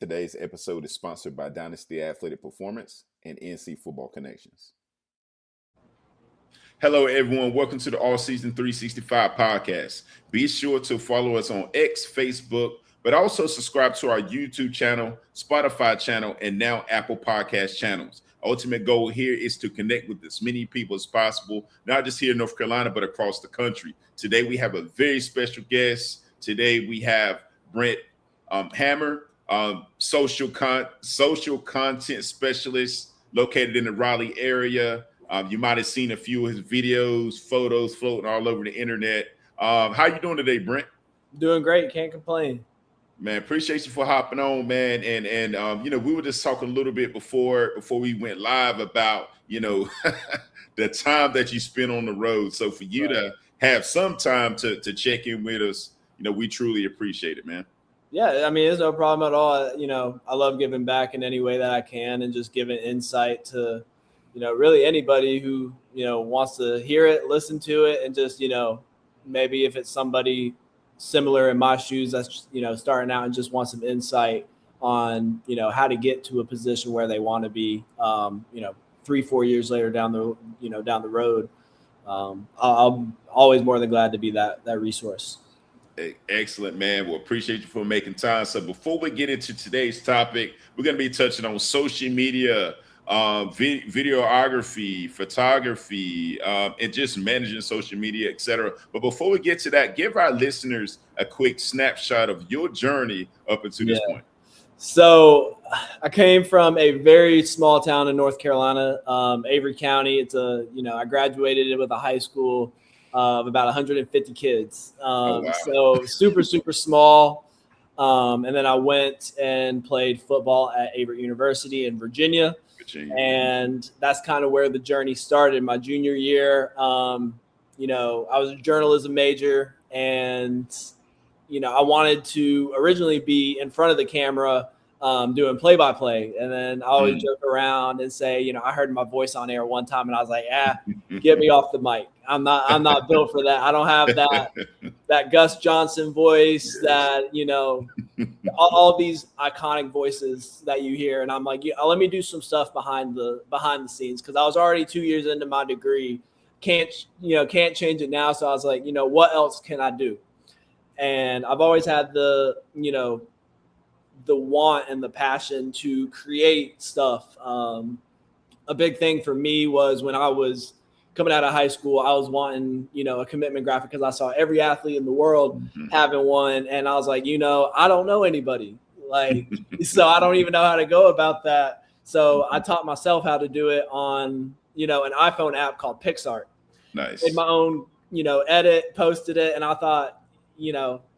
Today's episode is sponsored by Dynasty Athletic Performance and NC Football Connections. Hello, everyone. Welcome to the All Season 365 podcast. Be sure to follow us on X, Facebook, but also subscribe to our YouTube channel, Spotify channel, and now Apple Podcast channels. Ultimate goal here is to connect with as many people as possible, not just here in North Carolina, but across the country. Today, we have a very special guest. Today, we have Brent Hammer, social content specialist located in the Raleigh area. You might have seen a few of his videos, photos floating all over the internet. How you doing today, Brent? Doing great. Can't complain. Man, appreciate you for hopping on, man. And we were just talking a little bit before we went live about, the time that you spent on the road. So for you to have some time to check in with us, we truly appreciate it, man. Yeah, I mean, it's no problem at all. I love giving back in any way that I can and just giving insight to, really anybody who, wants to hear it, listen to it, and just, maybe if it's somebody similar in my shoes that's, starting out and just want some insight on, how to get to a position where they want to be, 3-4 years later down the road. I'm always more than glad to be that resource. Excellent, man. Well, appreciate you for making time. So before we get into today's topic, we're going to be touching on social media, videography, photography, and just managing social media, etc. But before we get to that, give our listeners a quick snapshot of your journey up until this point. So I came from a very small town in North Carolina, Avery County. It's I graduated with a high school of about 150 kids. So super, super small. And then I went and played football at Avery University in Virginia. And that's kind of where the journey started. My junior year, I was a journalism major, and, I wanted to originally be in front of the camera doing play-by-play. And then I always joke around and say, I heard my voice on air one time and I was like, get me off the mic. I'm not built for that. I don't have that Gus Johnson voice, that, all these iconic voices that you hear. And I'm like, let me do some stuff behind the scenes. Cause I was already 2 years into my degree. Can't change it now. So I was like, what else can I do? And I've always had the want and the passion to create stuff. A big thing for me was when I was coming out of high school, I was wanting, a commitment graphic because I saw every athlete in the world having one. And I was like, I don't know anybody. So I don't even know how to go about that. So I taught myself how to do it on, an iPhone app called PixArt. Nice. Made my own, edit, posted it. And I thought,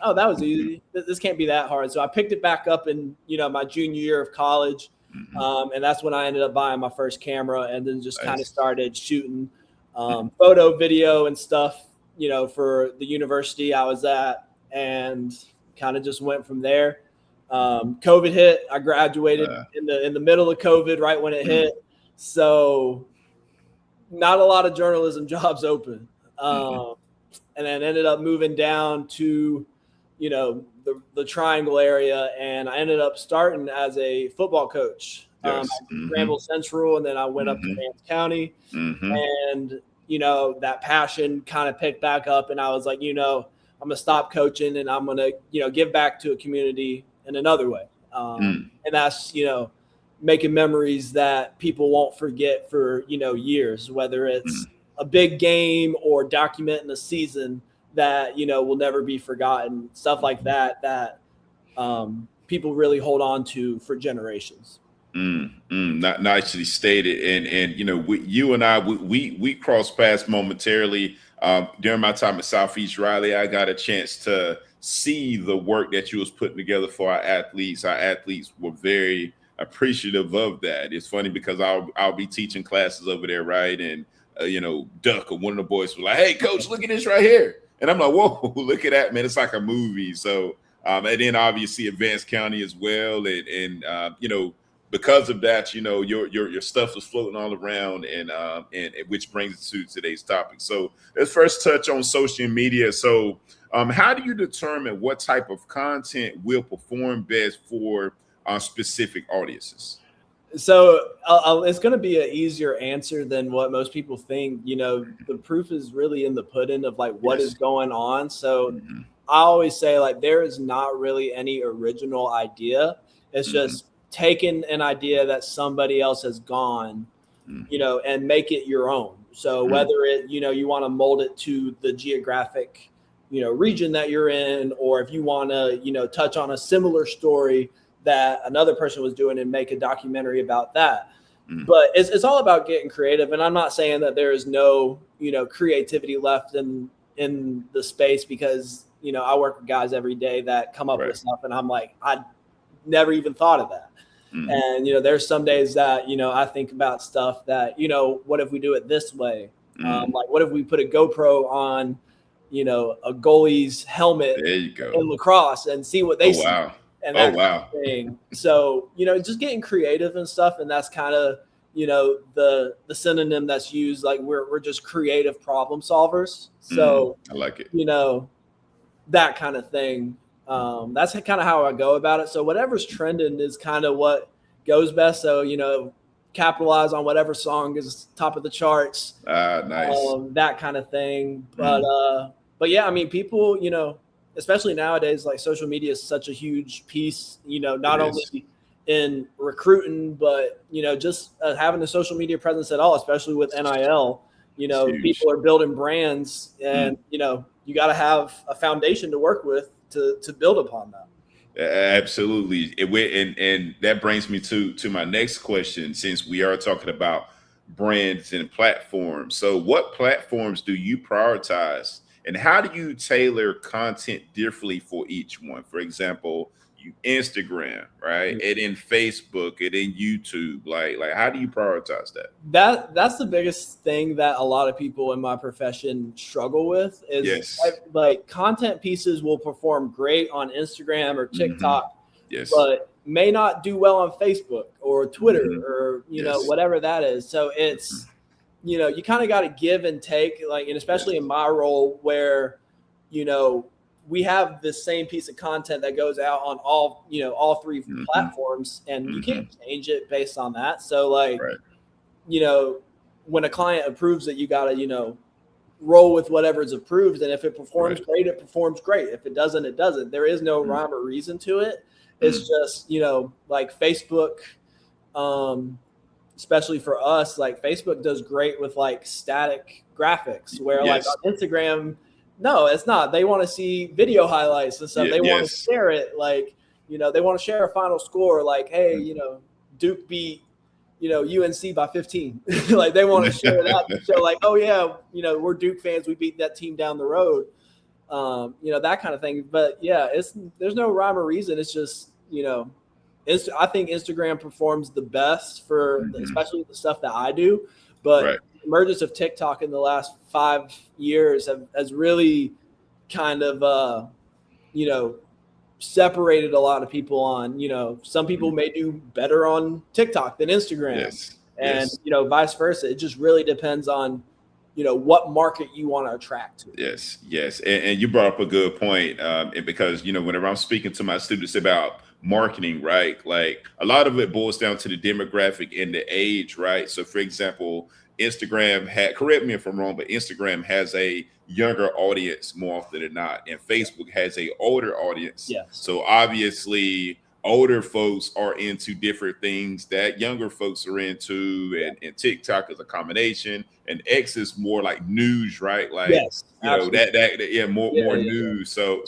oh, that was easy. This can't be that hard. So I picked it back up in, my junior year of college. And that's when I ended up buying my first camera, and then just kind of started shooting photo, video, and stuff, for the university I was at, and kind of just went from there. COVID hit. I graduated in the middle of COVID, right when it hit. So not a lot of journalism jobs open. And then ended up moving down to, the Triangle area. And I ended up starting as a football coach at Granville Central. And then I went up to Vance County. And, that passion kind of picked back up. And I was like, I'm going to stop coaching and I'm going to, give back to a community in another way. And that's, making memories that people won't forget for, years, whether it's a big game or documenting a season that, will never be forgotten, stuff like that people really hold on to for generations. Not nicely stated. And you and I, we crossed paths momentarily during my time at Southeast Raleigh. I got a chance to see the work that you was putting together for our athletes. Our athletes were very appreciative of that. It's funny because I'll be teaching classes over there, right? And Duck or one of the boys was like, "Hey, coach, look at this right here." And I'm like, "Whoa, look at that, man. It's like a movie." So, and then obviously Vance County as well. And because of that, your stuff was floating all around, and which brings us to today's topic. So let's first touch on social media. So how do you determine what type of content will perform best for specific audiences? So it's going to be an easier answer than what most people think. The proof is really in the pudding of like what is going on. So I always say like there is not really any original idea. It's just taking an idea that somebody else has gone, and make it your own. So whether you want to mold it to the geographic, region that you're in, or if you want to, touch on a similar story that another person was doing and make a documentary about that. But it's all about getting creative. And I'm not saying that there is no, creativity left in the space, because, I work with guys every day that come up with stuff and I'm like, I never even thought of that. And, there's some days that, I think about stuff that, what if we do it this way? Like, what if we put a GoPro on, a goalie's helmet in lacrosse and see what they see? Wow. And that thing. So, just getting creative and stuff. And that's kind of, the synonym that's used. Like we're just creative problem solvers. So I like it. That kind of thing. That's kind of how I go about it. So whatever's trending is kind of what goes best. So, capitalize on whatever song is top of the charts. Nice. That kind of thing. But yeah, I mean, people, especially nowadays, like social media is such a huge piece, not only in recruiting, but, just having a social media presence at all, especially with NIL, people are building brands and, you got to have a foundation to work with to build upon that. Absolutely. And that brings me to my next question, since we are talking about brands and platforms. So what platforms do you prioritize? And how do you tailor content differently for each one? For example, Instagram, right? And in Facebook, and in YouTube. Like how do you prioritize that? That's the biggest thing that a lot of people in my profession struggle with is like content pieces will perform great on Instagram or TikTok, but may not do well on Facebook or Twitter or, whatever that is. So it's, you kind of got to give and take, like, and especially in my role where, we have the same piece of content that goes out on all three platforms, and you can't change it based on that. So like, when a client approves it, you got to, roll with whatever is approved. And if it performs great, it performs great. If it doesn't, it doesn't. There is no rhyme or reason to it. It's just, like Facebook, especially for us, like Facebook does great with like static graphics, where like on Instagram, no, it's not. They want to see video highlights and stuff. They want to share it. Like, they want to share a final score. Like, hey, Duke beat, UNC by 15. Like they want to share that to show like, oh yeah, we're Duke fans. We beat that team down the road. That kind of thing. But yeah, there's no rhyme or reason. It's just, I think Instagram performs the best for especially the stuff that I do. But the emergence of TikTok in the last 5 years has really kind of, separated a lot of people on, some people may do better on TikTok than Instagram and, vice versa. It just really depends on, what market you want to attract to. Yes. And you brought up a good point. And because, whenever I'm speaking to my students about marketing, right, like a lot of it boils down to the demographic and the age, right? So for example, Instagram correct me if I'm wrong, but Instagram has a younger audience more often than not, and Facebook has a older audience. So obviously older folks are into different things that younger folks are into, and TikTok is a combination, and X is more like news, right? Like more news. So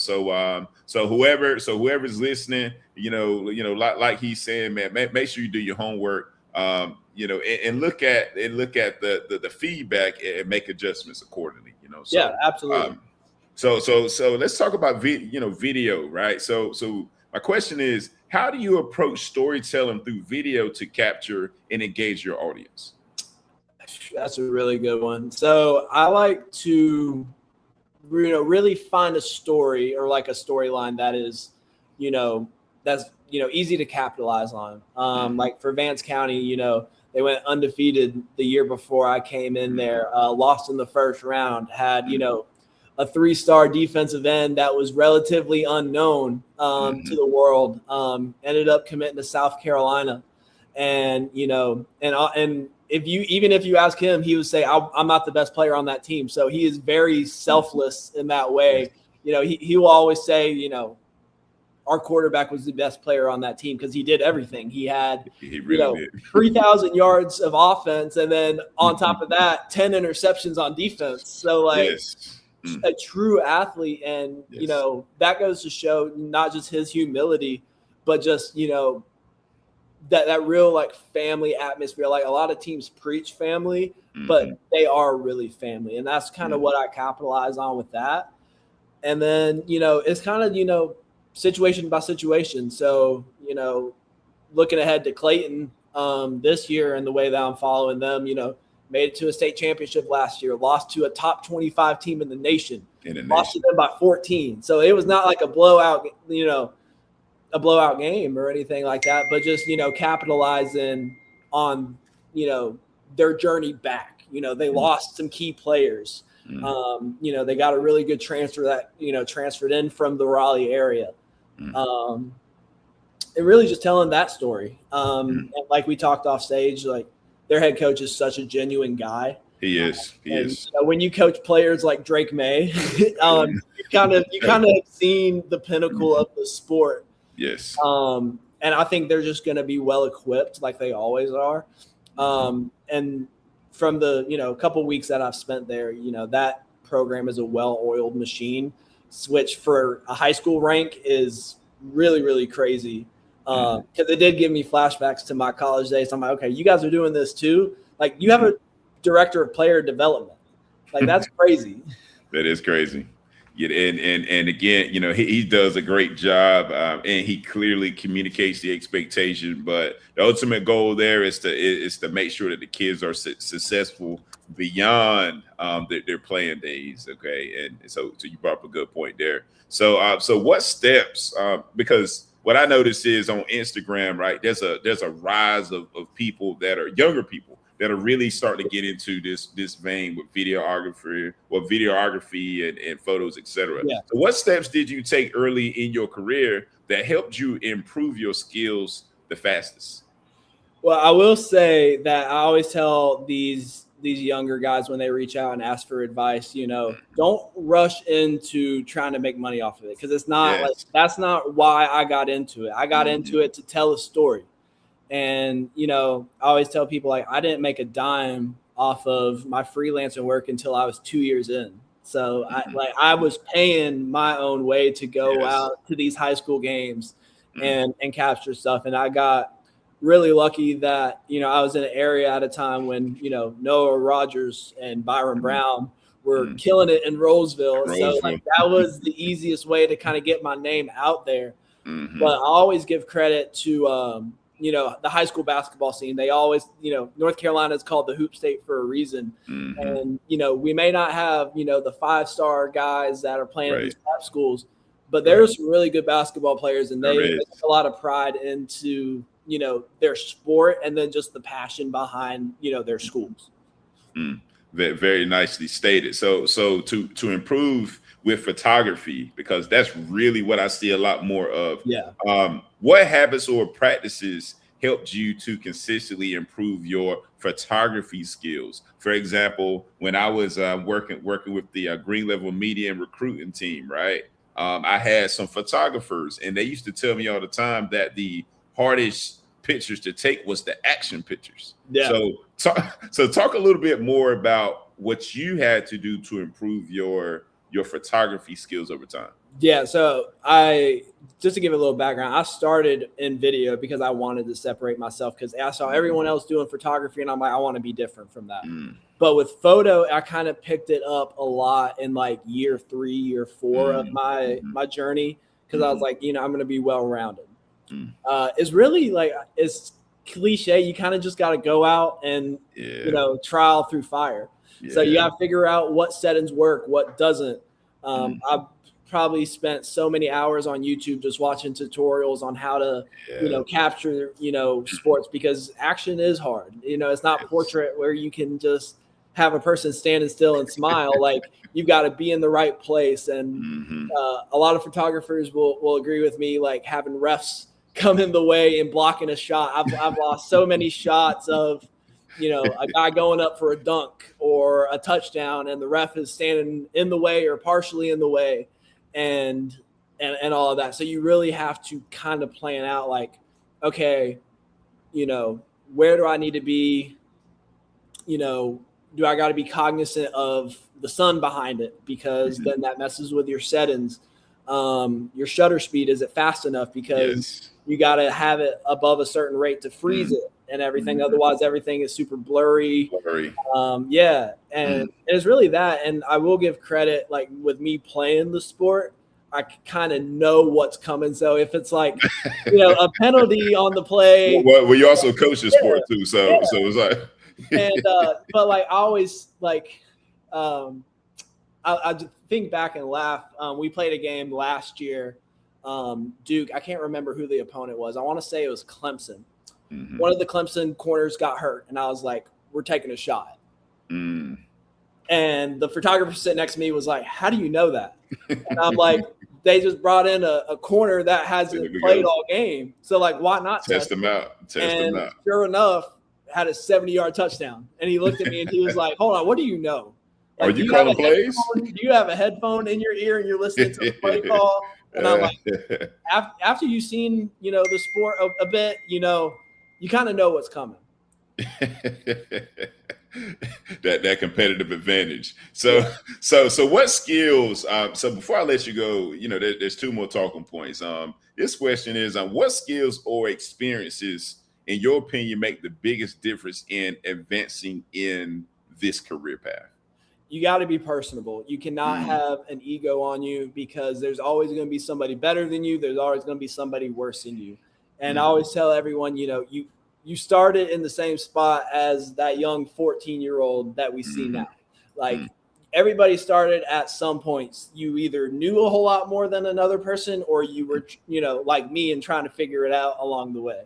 whoever's listening, like he's saying, man, make sure you do your homework, and look at the feedback and make adjustments accordingly. Absolutely. So let's talk about video, right? So my question is, how do you approach storytelling through video to capture and engage your audience? That's a really good one. So I like to, really find a story or like a storyline that is, that's, easy to capitalize on. Like for Vance County, they went undefeated the year before I came in there, lost in the first round, had, a 3-star defensive end that was relatively unknown to the world. Ended up committing to South Carolina, and if you ask him, he would say, I'm not the best player on that team. So he is very selfless in that way. He will always say, our quarterback was the best player on that team because he did everything. He had, 3,000 yards of offense, and then on top of that, 10 interceptions on defense. So a true athlete, and that goes to show not just his humility, but just that real family atmosphere. Like, a lot of teams preach family, but they are really family, and that's kind of what I capitalize on with that. And then it's kind of situation by situation. So looking ahead to Clayton this year, and the way that I'm following them, made it to a state championship last year, lost to a top 25 team in the nation, lost to them by 14. So it was not like a blowout game or anything like that, but just, capitalizing on, their journey back. They lost some key players. They got a really good transfer that, transferred in from the Raleigh area. And really just telling that story. And like we talked off stage, their head coach is such a genuine guy. He is. When you coach players like Drake May, you kind of have seen the pinnacle of the sport. Yes. And I think they're just going to be well equipped, like they always are. And from the couple weeks that I've spent there, that program is a well-oiled machine, which for a high school rank is really, really crazy. Because it did give me flashbacks to my college days. So I'm like, okay, you guys are doing this too. Like, you have a director of player development. Like, that's crazy. That is crazy. Yeah, and again, he does a great job, and he clearly communicates the expectation. But the ultimate goal there is to make sure that the kids are successful beyond their playing days. Okay, and so you brought up a good point there. So what steps? Because what I notice is on Instagram, right? There's a rise of people that are younger people that are really starting to get into this vein with videography and photos, etc. Yeah. So what steps did you take early in your career that helped you improve your skills the fastest? Well, I will say that I always tell these younger guys when they reach out and ask for advice, don't rush into trying to make money off of it, because it's not that's not why I got into it. I got into it to tell a story. And, I always tell people, I didn't make a dime off of my freelancing work until I was 2 years in. So I was paying my own way to go out to these high school games and capture stuff. And I got really lucky that, I was in an area at a time when, Noah Rogers and Byron Brown were killing it in Roseville. So that was the easiest way to kind of get my name out there. But I always give credit to, the high school basketball scene. They always, North Carolina is called the hoop state for a reason. And, we may not have, the 5-star guys that are playing at these top schools, but there's some really good basketball players, and they take a lot of pride into, their sport, and then just the passion behind, their schools. Very, very nicely stated. So to improve with photography, because that's really what I see a lot more of. What habits or practices helped you to consistently improve your photography skills? For example, when I was working with the Green Level Media and Recruiting team, right? I had some photographers, and they used to tell me all the time that the hardest pictures to take was the action pictures. So talk a little bit more about what you had to do to improve your photography skills over time. Yeah, so just to give a little background, I started in video because I wanted to separate myself, because I saw everyone else doing photography, and I'm like, I want to be different from that. But with photo, I kind of picked it up a lot in year 3, year 4 of my journey, because I was like, I'm going to be well-rounded. It's really it's cliche. You kind of just got to go out and, trial through fire. So you got to figure out what settings work, what doesn't. I've probably spent so many hours on YouTube just watching tutorials on how to, capture, sports, because action is hard. It's not portrait where you can just, have a person standing still and smile. Like, you've got to be in the right place. And a lot of photographers will agree with me, like having refs come in the way and blocking a shot. I've lost so many shots of, a guy going up for a dunk or a touchdown and the ref is standing in the way or partially in the way and all of that. So you really have to kind of plan out, like, okay, where do I need to be? Do I got to be cognizant of the sun behind it? Because then that messes with your settings. Your shutter speed, is it fast enough? Because you got to have it above a certain rate to freeze it and everything. Otherwise, everything is super blurry. And it's really that. And I will give credit, like with me playing the sport, I kind of know what's coming. So if it's like, a penalty on the play. Well, you also coach the sport too. So it's like. And but like I always like I think back and laugh. We played a game last year, Duke. I can't remember who the opponent was. I want to say it was Clemson. One of the Clemson corners got hurt, and I was like, "We're taking a shot." And the photographer sitting next to me was like, "How do you know that?" And I'm like, "They just brought in a corner that hasn't played all game, so like, why not test them out?" Sure enough, had a 70-yard touchdown. And he looked at me and he was like, "Hold on, what do you know? Like, are you calling plays? Do you have a headphone in your ear and you're listening to the play call?" And I'm like, after you've seen, the sport a bit, you kind of know what's coming. that competitive advantage. So what skills? So before I let you go, there's two more talking points. This question is, what skills or experiences, in your opinion, make the biggest difference in advancing in this career path? You got to be personable. You cannot have an ego on you, because there's always going to be somebody better than you. There's always going to be somebody worse than you. And I always tell everyone, you started in the same spot as that young 14-year-old that we see now. Like, everybody started at some points. You either knew a whole lot more than another person, or you were, like me, and trying to figure it out along the way.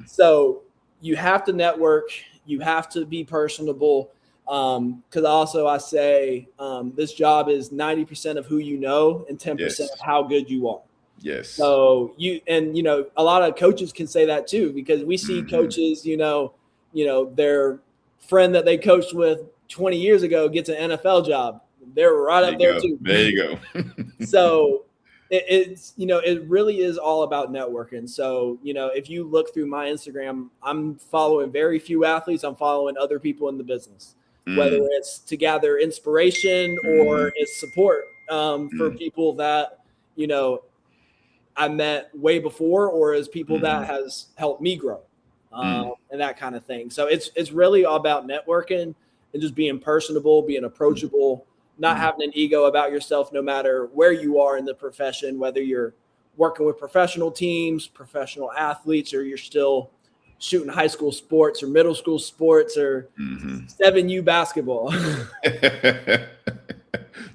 So you have to network. You have to be personable. Because also I say this job is 90% of who you know and 10% of how good you are. Yes. So a lot of coaches can say that too, because we see coaches, their friend that they coached with 20 years ago gets an NFL job. They're right up there too. There you go. So it really is all about networking. So, if you look through my Instagram, I'm following very few athletes. I'm following other people in the business, whether it's to gather inspiration or it's support for people that, I met way before, or as people that has helped me grow and that kind of thing. So it's really all about networking and just being personable, being approachable, not having an ego about yourself, no matter where you are in the profession, whether you're working with professional teams, professional athletes, or you're still shooting high school sports or middle school sports or 7U basketball.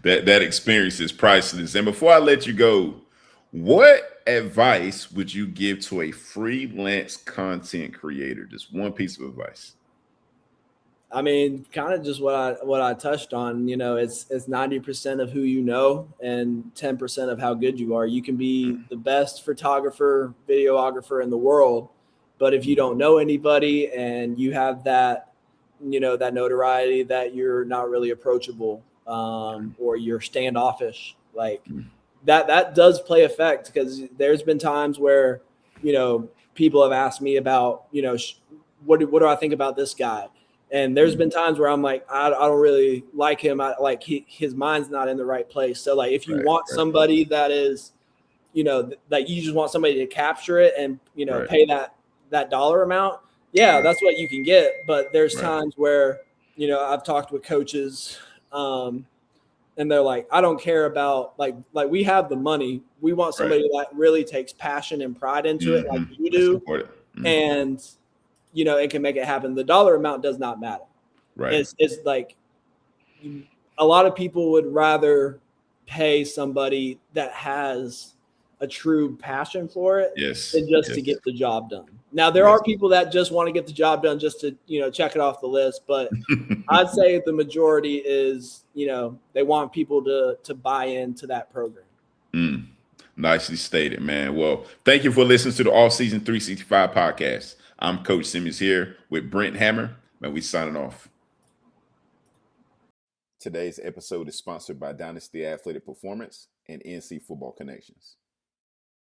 That experience is priceless. And before I let you go, what advice would you give to a freelance content creator? Just one piece of advice. I mean, kind of just what I touched on. It's 90% of who you know and 10% of how good you are. You can be the best photographer, videographer in the world, but if you don't know anybody and you have that, that notoriety, that you're not really approachable, or you're standoffish, like that does play effect. Because there's been times where, people have asked me about, what do I think about this guy? And there's been times where I'm like, I don't really like him. His mind's not in the right place. So like, if you want somebody that is, that you just want somebody to capture it and, pay that dollar amount. Yeah, that's what you can get. But there's times where, I've talked with coaches and they're like, I don't care about like we have the money. We want somebody that really takes passion and pride into it, like you do. And it can make it happen. The dollar amount does not matter. Right. It's like a lot of people would rather pay somebody that has a true passion for it Yes. than just to get the job done. Now, there are people that just want to get the job done just to, check it off the list. But I'd say the majority is, they want people to buy into that program. Nicely stated, man. Well, thank you for listening to the Offseason 365 podcast. I'm Coach Simmons here with Brent Hammer, and we signing off. Today's episode is sponsored by Dynasty Athletic Performance and NC Football Connections.